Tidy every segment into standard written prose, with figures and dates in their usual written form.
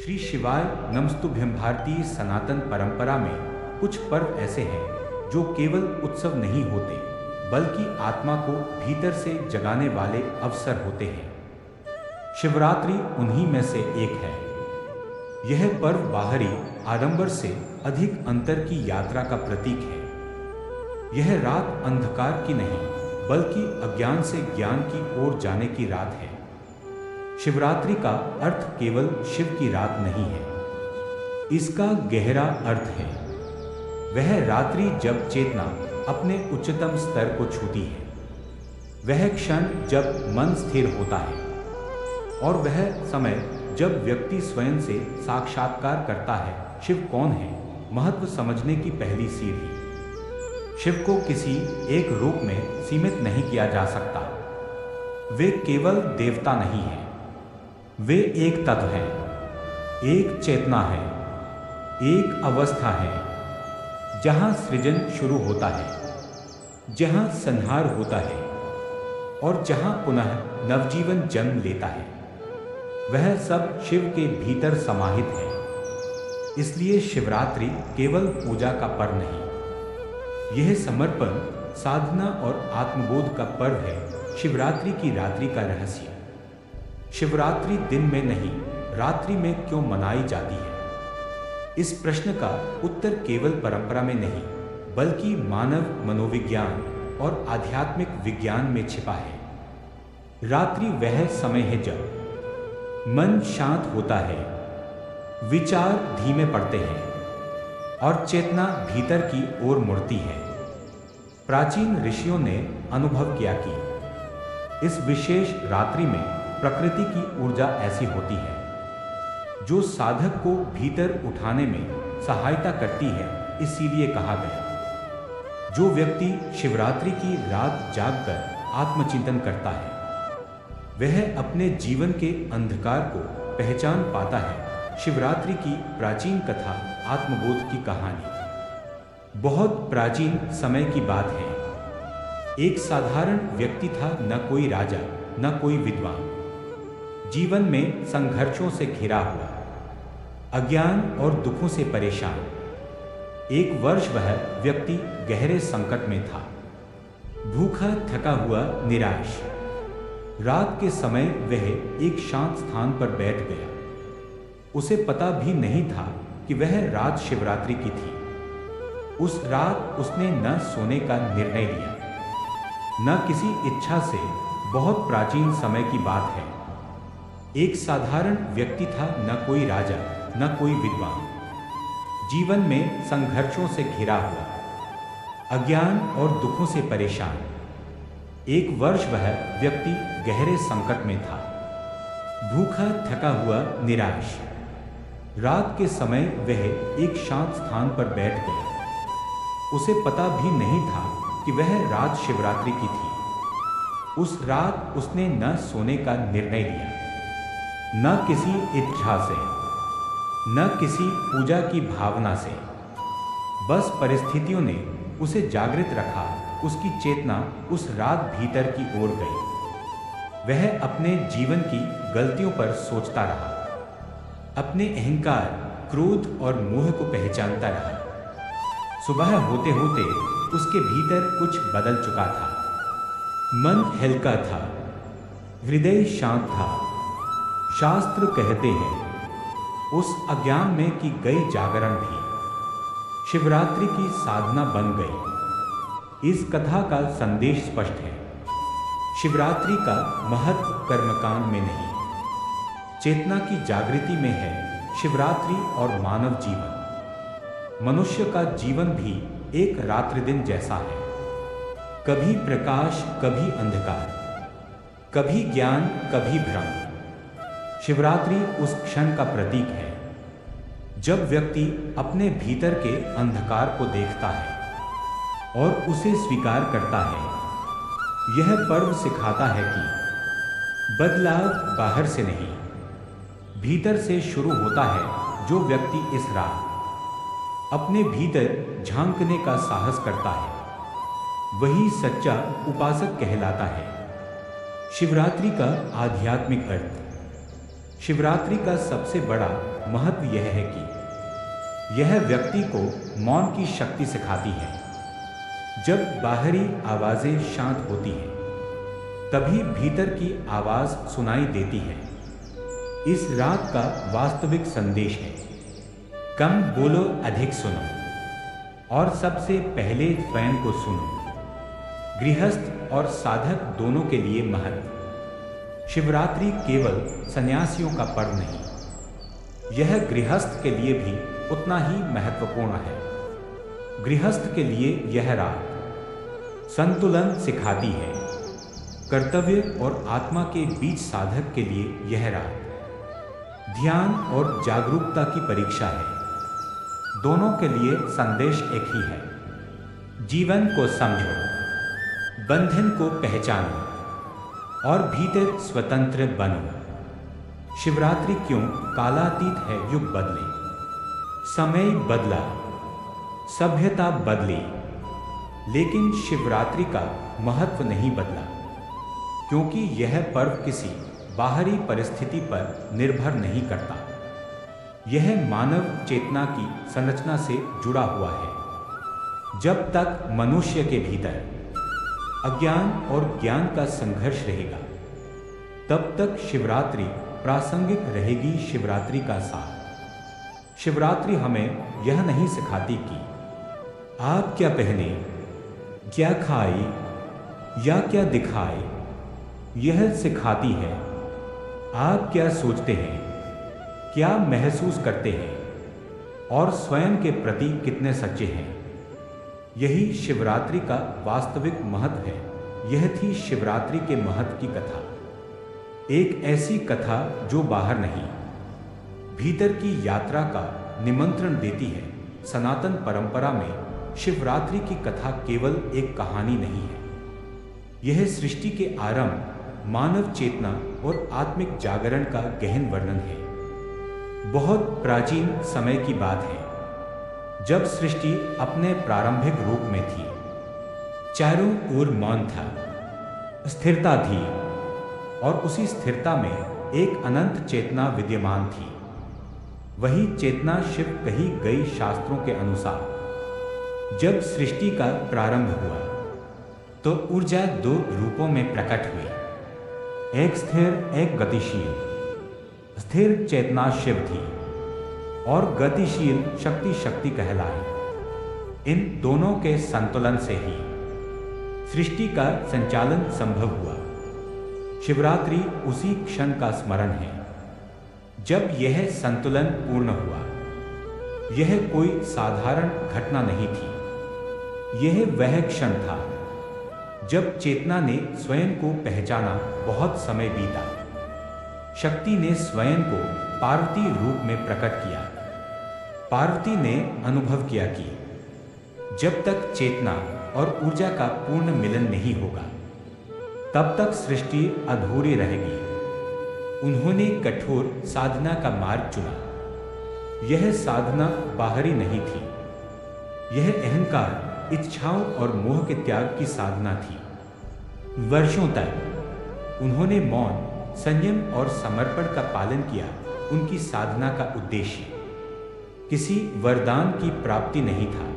श्री शिवाय नमस्तुभ्यं। भारतीय सनातन परंपरा में कुछ पर्व ऐसे हैं जो केवल उत्सव नहीं होते बल्कि आत्मा को भीतर से जगाने वाले अवसर होते हैं। शिवरात्रि उन्हीं में से एक है। यह पर्व बाहरी आडंबर से अधिक अंतर की यात्रा का प्रतीक है। यह रात अंधकार की नहीं बल्कि अज्ञान से ज्ञान की ओर जाने की रात है। शिवरात्रि का अर्थ केवल शिव की रात नहीं है, इसका गहरा अर्थ है वह रात्रि जब चेतना अपने उच्चतम स्तर को छूती है, वह क्षण जब मन स्थिर होता है और वह समय जब व्यक्ति स्वयं से साक्षात्कार करता है। शिव कौन है? महत्व समझने की पहली सीढ़ी। शिव को किसी एक रूप में सीमित नहीं किया जा सकता। वे केवल देवता नहीं हैं, वे एक तत्व हैं, एक चेतना है, एक अवस्था है जहां सृजन शुरू होता है, जहां संहार होता है और जहां पुनः नवजीवन जन्म लेता है। वह सब शिव के भीतर समाहित है। इसलिए शिवरात्रि केवल पूजा का पर्व नहीं, यह समर्पण, साधना और आत्मबोध का पर्व है। शिवरात्रि की रात्रि का रहस्य। शिवरात्रि दिन में नहीं, रात्रि में क्यों मनाई जाती है? इस प्रश्न का उत्तर केवल परंपरा में नहीं बल्कि मानव मनोविज्ञान और आध्यात्मिक विज्ञान में छिपा है। रात्रि वह समय है जब मन शांत होता है, विचार धीमे पड़ते हैं और चेतना भीतर की ओर मुड़ती है। प्राचीन ऋषियों ने अनुभव किया कि इस विशेष रात्रि में प्रकृति की ऊर्जा ऐसी होती है जो साधक को भीतर उठाने में सहायता करती है। इसीलिए कहा गया, जो व्यक्ति शिवरात्रि की रात जागकर आत्मचिंतन करता है वह अपने जीवन के अंधकार को पहचान पाता है। शिवरात्रि की प्राचीन कथा आत्मबोध की कहानी बहुत प्राचीन समय की बात है। एक साधारण व्यक्ति था, न कोई राजा न कोई विद्वान, जीवन में संघर्षों से घिरा हुआ, अज्ञान और दुखों से परेशान। एक वर्ष वह व्यक्ति गहरे संकट में था, भूखा, थका हुआ, निराश। रात के समय वह एक शांत स्थान पर बैठ गया। उसे पता भी नहीं था कि वह रात शिवरात्रि की थी। उस रात उसने न सोने का निर्णय लिया, न किसी इच्छा से। बहुत प्राचीन समय की बात है। एक साधारण व्यक्ति था, न कोई राजा न कोई विद्वान, जीवन में संघर्षों से घिरा हुआ, अज्ञान और दुखों से परेशान। एक वर्ष वह व्यक्ति गहरे संकट में था, भूखा, थका हुआ, निराश। रात के समय वह एक शांत स्थान पर बैठ गया। उसे पता भी नहीं था कि वह रात शिवरात्रि की थी। उस रात उसने न सोने का निर्णय लिया, न किसी इच्छा से, न किसी पूजा की भावना से। बस परिस्थितियों ने उसे जागृत रखा। उसकी चेतना उस रात भीतर की ओर गई। वह अपने जीवन की गलतियों पर सोचता रहा, अपने अहंकार, क्रोध और मोह को पहचानता रहा। सुबह होते होते उसके भीतर कुछ बदल चुका था। मन हल्का था, हृदय शांत था। शास्त्र कहते हैं, उस अज्ञान में की गई जागरण भी शिवरात्रि की साधना बन गई। इस कथा का संदेश स्पष्ट है। शिवरात्रि का महत्व कर्मकांड में नहीं, चेतना की जागृति में है। शिवरात्रि और मानव जीवन, मनुष्य का जीवन भी एक रात्रि दिन जैसा है। कभी प्रकाश, कभी अंधकार, कभी ज्ञान, कभी भ्रम। शिवरात्रि उस क्षण का प्रतीक है जब व्यक्ति अपने भीतर के अंधकार को देखता है और उसे स्वीकार करता है। यह पर्व सिखाता है कि बदलाव बाहर से नहीं, भीतर से शुरू होता है। जो व्यक्ति इस रात अपने भीतर झांकने का साहस करता है वही सच्चा उपासक कहलाता है। शिवरात्रि का आध्यात्मिक अर्थ। शिवरात्रि का सबसे बड़ा महत्व यह है कि यह व्यक्ति को मौन की शक्ति सिखाती है। जब बाहरी आवाजें शांत होती हैं, तभी भीतर की आवाज सुनाई देती है। इस रात का वास्तविक संदेश है, कम बोलो, अधिक सुनो, और सबसे पहले स्वयं को सुनो। गृहस्थ और साधक दोनों के लिए महत्व। शिवरात्रि केवल सन्यासियों का पर्व नहीं, यह गृहस्थ के लिए भी उतना ही महत्वपूर्ण है। गृहस्थ के लिए यह रात संतुलन सिखाती है। कर्तव्य और आत्मा के बीच साधक के लिए यह रात ध्यान और जागरूकता की परीक्षा है। दोनों के लिए संदेश एक ही है, जीवन को समझो, बंधन को पहचानो और भीतर स्वतंत्र बनो। शिवरात्रि क्यों कालातीत है? युग बदले, समय बदला, सभ्यता बदली, लेकिन शिवरात्रि का महत्व नहीं बदला, क्योंकि यह पर्व किसी बाहरी परिस्थिति पर निर्भर नहीं करता। यह मानव चेतना की संरचना से जुड़ा हुआ है। जब तक मनुष्य के भीतर अज्ञान और ज्ञान का संघर्ष रहेगा, तब तक शिवरात्रि प्रासंगिक रहेगी। शिवरात्रि का सार। शिवरात्रि हमें यह नहीं सिखाती कि आप क्या पहने, क्या खाए या क्या दिखाए। यह सिखाती है आप क्या सोचते हैं, क्या महसूस करते हैं और स्वयं के प्रति कितने सच्चे हैं। यही शिवरात्रि का वास्तविक महत्व है। यह थी शिवरात्रि के महत्व की कथा। एक ऐसी कथा जो बाहर नहीं, भीतर की यात्रा का निमंत्रण देती है। सनातन परंपरा में शिवरात्रि की कथा केवल एक कहानी नहीं है, यह सृष्टि के आरंभ, मानव चेतना और आत्मिक जागरण का गहन वर्णन है। बहुत प्राचीन समय की बात है, जब सृष्टि अपने प्रारंभिक रूप में थी। चारों ओर मौन था, स्थिरता थी, और उसी स्थिरता में एक अनंत चेतना विद्यमान थी। वही चेतना शिव कही गई शास्त्रों के अनुसार। जब सृष्टि का प्रारंभ हुआ, तो ऊर्जा दो रूपों में प्रकट हुई, एक स्थिर, एक गतिशील। स्थिर चेतना शिव थी और गतिशील शक्ति कहलाई। इन दोनों के संतुलन से ही सृष्टि का संचालन संभव हुआ। शिवरात्रि उसी क्षण का स्मरण है जब यह संतुलन पूर्ण हुआ। यह कोई साधारण घटना नहीं थी, यह वह क्षण था जब चेतना ने स्वयं को पहचाना। बहुत समय बीता, शक्ति ने स्वयं को पार्वती रूप में प्रकट किया। पार्वती ने अनुभव किया कि जब तक चेतना और ऊर्जा का पूर्ण मिलन नहीं होगा, तब तक सृष्टि अधूरी रहेगी। उन्होंने कठोर साधना का मार्ग चुना। यह साधना बाहरी नहीं थी, यह अहंकार, इच्छाओं और मोह के त्याग की साधना थी। वर्षों तक उन्होंने मौन, संयम और समर्पण का पालन किया। उनकी साधना का उद्देश्य किसी वरदान की प्राप्ति नहीं था,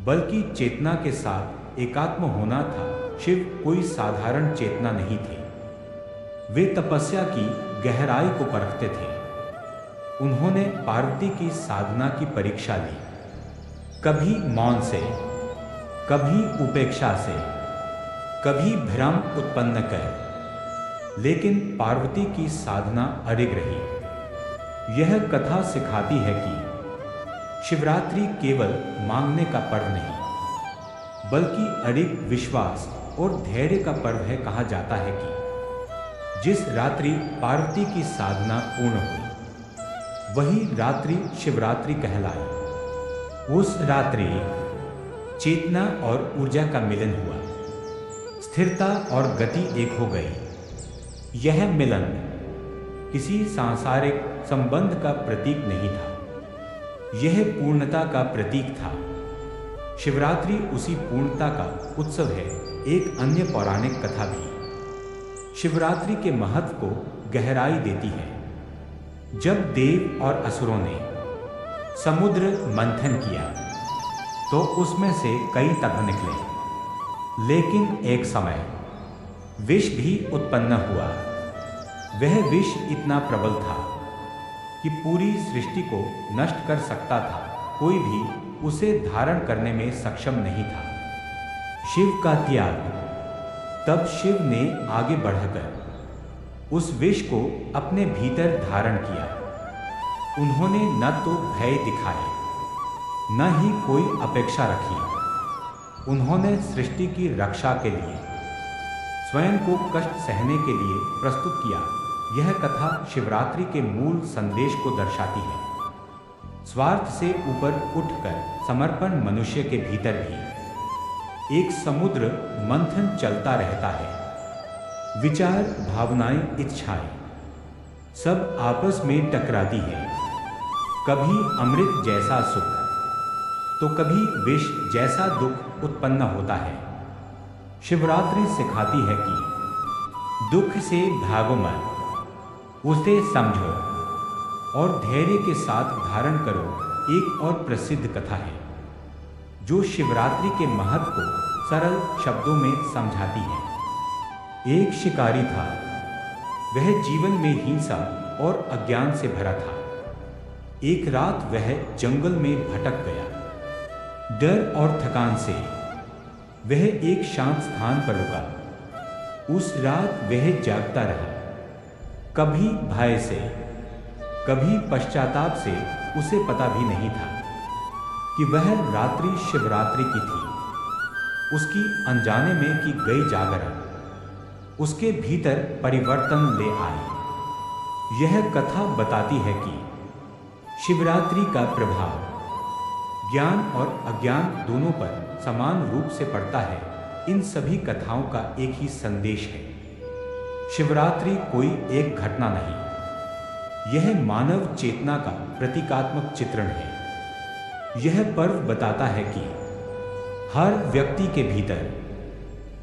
बल्कि चेतना के साथ एकात्म होना था। शिव कोई साधारण चेतना नहीं थे, वे तपस्या की गहराई को परखते थे। उन्होंने पार्वती की साधना की परीक्षा ली, कभी मौन से, कभी उपेक्षा से, कभी भ्रम उत्पन्न कर, लेकिन पार्वती की साधना अडिग रही। यह कथा सिखाती है कि शिवरात्रि केवल मांगने का पर्व नहीं, बल्कि अडिग विश्वास और धैर्य का पर्व है। कहा जाता है कि जिस रात्रि पार्वती की साधना पूर्ण हुई, वही रात्रि शिवरात्रि कहलाई। उस रात्रि चेतना और ऊर्जा का मिलन हुआ, स्थिरता और गति एक हो गई। यह मिलन किसी सांसारिक संबंध का प्रतीक नहीं था, यह पूर्णता का प्रतीक था। शिवरात्रि उसी पूर्णता का उत्सव है। एक अन्य पौराणिक कथा भी शिवरात्रि के महत्व को गहराई देती है। जब देव और असुरों ने समुद्र मंथन किया तो उसमें से कई तत्व निकले, लेकिन एक समय विष भी उत्पन्न हुआ। वह विष इतना प्रबल था कि पूरी सृष्टि को नष्ट कर सकता था, कोई भी उसे धारण करने में सक्षम नहीं था। शिव का त्याग। तब शिव ने आगे बढ़कर उस विष को अपने भीतर धारण किया। उन्होंने न तो भय दिखाए, न ही कोई अपेक्षा रखी। उन्होंने सृष्टि की रक्षा के लिए स्वयं को कष्ट सहने के लिए प्रस्तुत किया। यह कथा शिवरात्रि के मूल संदेश को दर्शाती है। स्वार्थ से ऊपर उठकर समर्पण मनुष्य के भीतर भी एक समुद्र मंथन चलता रहता है। विचार, भावनाएं, इच्छाएं सब आपस में टकराती हैं। कभी अमृत जैसा सुख तो कभी विष जैसा दुख उत्पन्न होता है। शिवरात्रि सिखाती है कि दुख से भागो मत, उसे समझो और धैर्य के साथ धारण करो। एक और प्रसिद्ध कथा है जो शिवरात्रि के महत्व को सरल शब्दों में समझाती है। एक शिकारी था। वह जीवन में हिंसा और अज्ञान से भरा था। एक रात वह जंगल में भटक गया। डर और थकान से वह एक शांत स्थान पर रुका। उस रात वह जागता रहा। कभी भय से, कभी पश्चाताप से। उसे पता भी नहीं था कि वह रात्रि शिवरात्रि की थी। उसकी अनजाने में की गई जागरण उसके भीतर परिवर्तन ले आई। यह कथा बताती है कि शिवरात्रि का प्रभाव ज्ञान और अज्ञान दोनों पर समान रूप से पड़ता है। इन सभी कथाओं का एक ही संदेश है। शिवरात्रि कोई एक घटना नहीं, यह मानव चेतना का प्रतीकात्मक चित्रण है। यह पर्व बताता है कि हर व्यक्ति के भीतर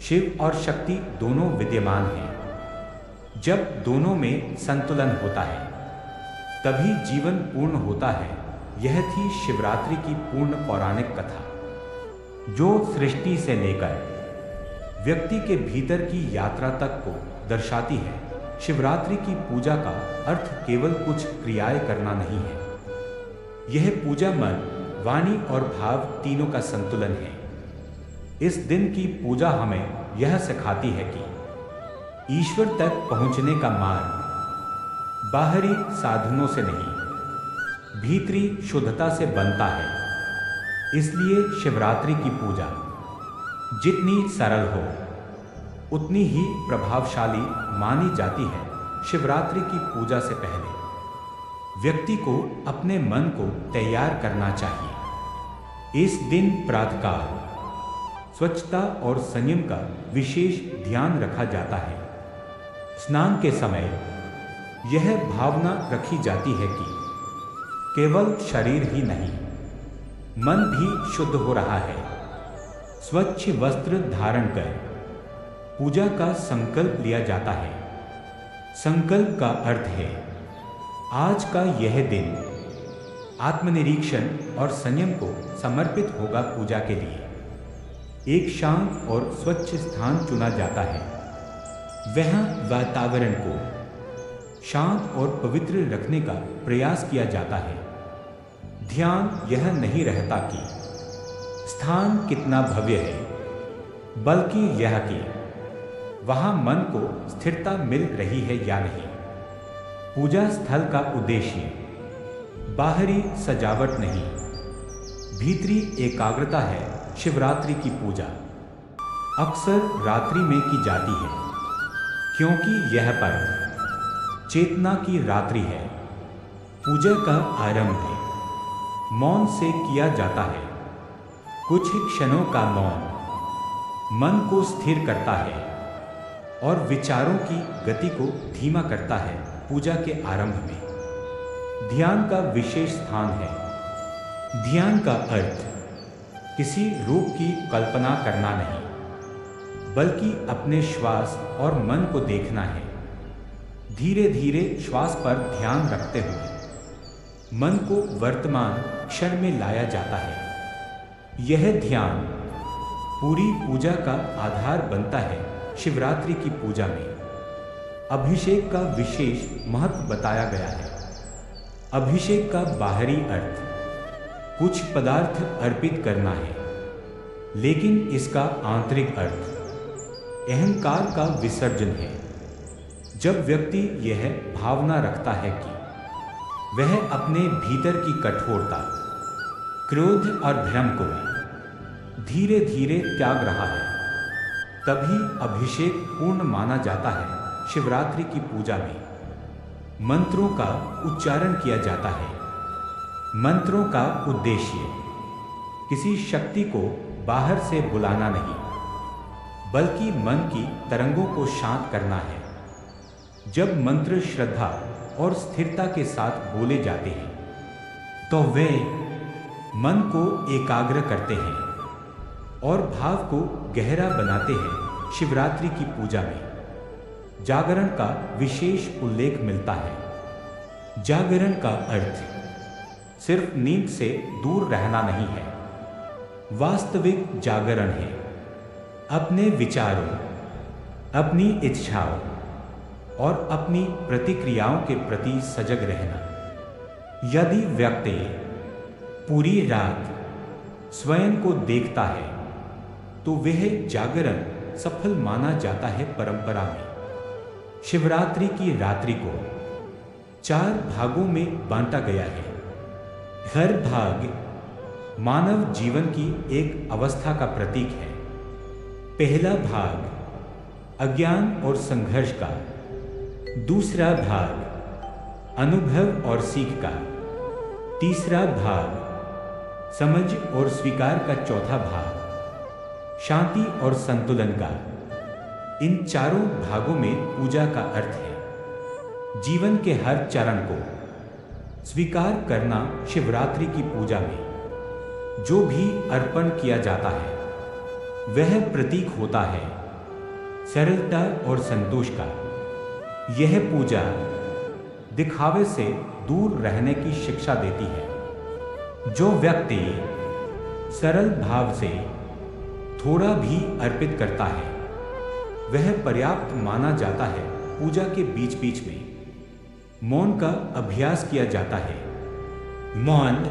शिव और शक्ति दोनों विद्यमान हैं। जब दोनों में संतुलन होता है तभी जीवन पूर्ण होता है। यह थी शिवरात्रि की पूर्ण पौराणिक कथा, जो सृष्टि से लेकर व्यक्ति के भीतर की यात्रा तक को दर्शाती है। शिवरात्रि की पूजा का अर्थ केवल कुछ क्रियाएं करना नहीं है। यह पूजा मन, वाणी और भाव तीनों का संतुलन है। इस दिन की पूजा हमें यह सिखाती है कि ईश्वर तक पहुंचने का मार्ग बाहरी साधनों से नहीं, भीतरी शुद्धता से बनता है। इसलिए शिवरात्रि की पूजा जितनी सरल हो उतनी ही प्रभावशाली मानी जाती है। शिवरात्रि की पूजा से पहले व्यक्ति को अपने मन को तैयार करना चाहिए। इस दिन प्रातःकाल स्वच्छता और संयम का विशेष ध्यान रखा जाता है। स्नान के समय यह भावना रखी जाती है कि केवल शरीर ही नहीं, मन भी शुद्ध हो रहा है। स्वच्छ वस्त्र धारण कर पूजा का संकल्प लिया जाता है। संकल्प का अर्थ है आज का यह दिन आत्मनिरीक्षण और संयम को समर्पित होगा। पूजा के लिए एक शांत और स्वच्छ स्थान चुना जाता है। वहाँ वातावरण को शांत और पवित्र रखने का प्रयास किया जाता है। ध्यान यह नहीं रहता कि स्थान कितना भव्य है, बल्कि यह कि वहाँ मन को स्थिरता मिल रही है या नहीं। पूजा स्थल का उद्देश्य बाहरी सजावट नहीं, भीतरी एकाग्रता है। शिवरात्रि की पूजा अक्सर रात्रि में की जाती है क्योंकि यह पर्व चेतना की रात्रि है। पूजा का आरंभ मौन से किया जाता है। कुछ क्षणों का मौन मन को स्थिर करता है और विचारों की गति को धीमा करता है। पूजा के आरंभ में ध्यान का विशेष स्थान है। ध्यान का अर्थ किसी रूप की कल्पना करना नहीं, बल्कि अपने श्वास और मन को देखना है। धीरे धीरे श्वास पर ध्यान रखते हुए मन को वर्तमान क्षण में लाया जाता है। यह ध्यान पूरी पूजा का आधार बनता है। शिवरात्रि की पूजा में अभिषेक का विशेष महत्व बताया गया है। अभिषेक का बाहरी अर्थ कुछ पदार्थ अर्पित करना है, लेकिन इसका आंतरिक अर्थ अहंकार का विसर्जन है। जब व्यक्ति यह भावना रखता है कि वह अपने भीतर की कठोरता, क्रोध और भ्रम को धीरे धीरे त्याग रहा है, तभी अभिषेक पूर्ण माना जाता है। शिवरात्रि की पूजा में मंत्रों का उच्चारण किया जाता है। मंत्रों का उद्देश्य किसी शक्ति को बाहर से बुलाना नहीं, बल्कि मन की तरंगों को शांत करना है। जब मंत्र श्रद्धा और स्थिरता के साथ बोले जाते हैं, तो वे मन को एकाग्र करते हैं और भाव को गहरा बनाते हैं। शिवरात्रि की पूजा में जागरण का विशेष उल्लेख मिलता है। जागरण का अर्थ सिर्फ नींद से दूर रहना नहीं है। वास्तविक जागरण है अपने विचारों, अपनी इच्छाओं और अपनी प्रतिक्रियाओं के प्रति सजग रहना। यदि व्यक्ति पूरी रात स्वयं को देखता है, तो वह जागरण सफल माना जाता है। परंपरा में शिवरात्रि की रात्रि को 4 भागों में बांटा गया है। हर भाग मानव जीवन की एक अवस्था का प्रतीक है। पहला भाग अज्ञान और संघर्ष का, दूसरा भाग अनुभव और सीख का, तीसरा भाग समझ और स्वीकार का, चौथा भाग शांति और संतुलन का। इन चारों भागों में पूजा का अर्थ है जीवन के हर चरण को स्वीकार करना। शिवरात्रि की पूजा में जो भी अर्पण किया जाता है, वह प्रतीक होता है सरलता और संतोष का। यह पूजा दिखावे से दूर रहने की शिक्षा देती है। जो व्यक्ति सरल भाव से थोड़ा भी अर्पित करता है, वह पर्याप्त माना जाता है। पूजा के बीच बीच में मौन का अभ्यास किया जाता है। मौन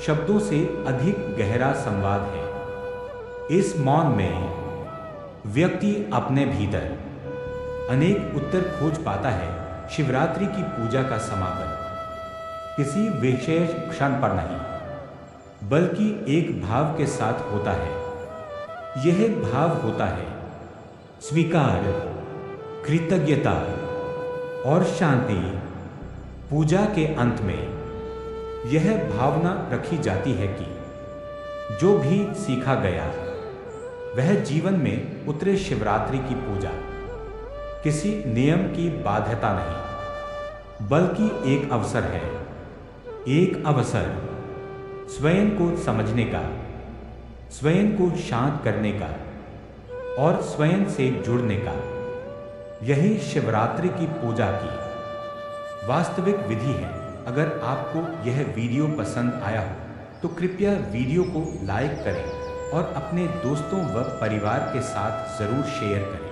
शब्दों से अधिक गहरा संवाद है। इस मौन में व्यक्ति अपने भीतर अनेक उत्तर खोज पाता है। शिवरात्रि की पूजा का समापन किसी विशेष क्षण पर नहीं, बल्कि एक भाव के साथ होता है। यह भाव होता है स्वीकार, कृतज्ञता और शांति। पूजा के अंत में यह भावना रखी जाती है कि जो भी सीखा गया वह जीवन में उतरे। शिवरात्रि की पूजा किसी नियम की बाध्यता नहीं, बल्कि एक अवसर है। एक अवसर स्वयं को समझने का, स्वयं को शांत करने का और स्वयं से जुड़ने का। यही शिवरात्रि की पूजा की वास्तविक विधि है। अगर आपको यह वीडियो पसंद आया हो, तो कृपया वीडियो को लाइक करें और अपने दोस्तों व परिवार के साथ ज़रूर शेयर करें।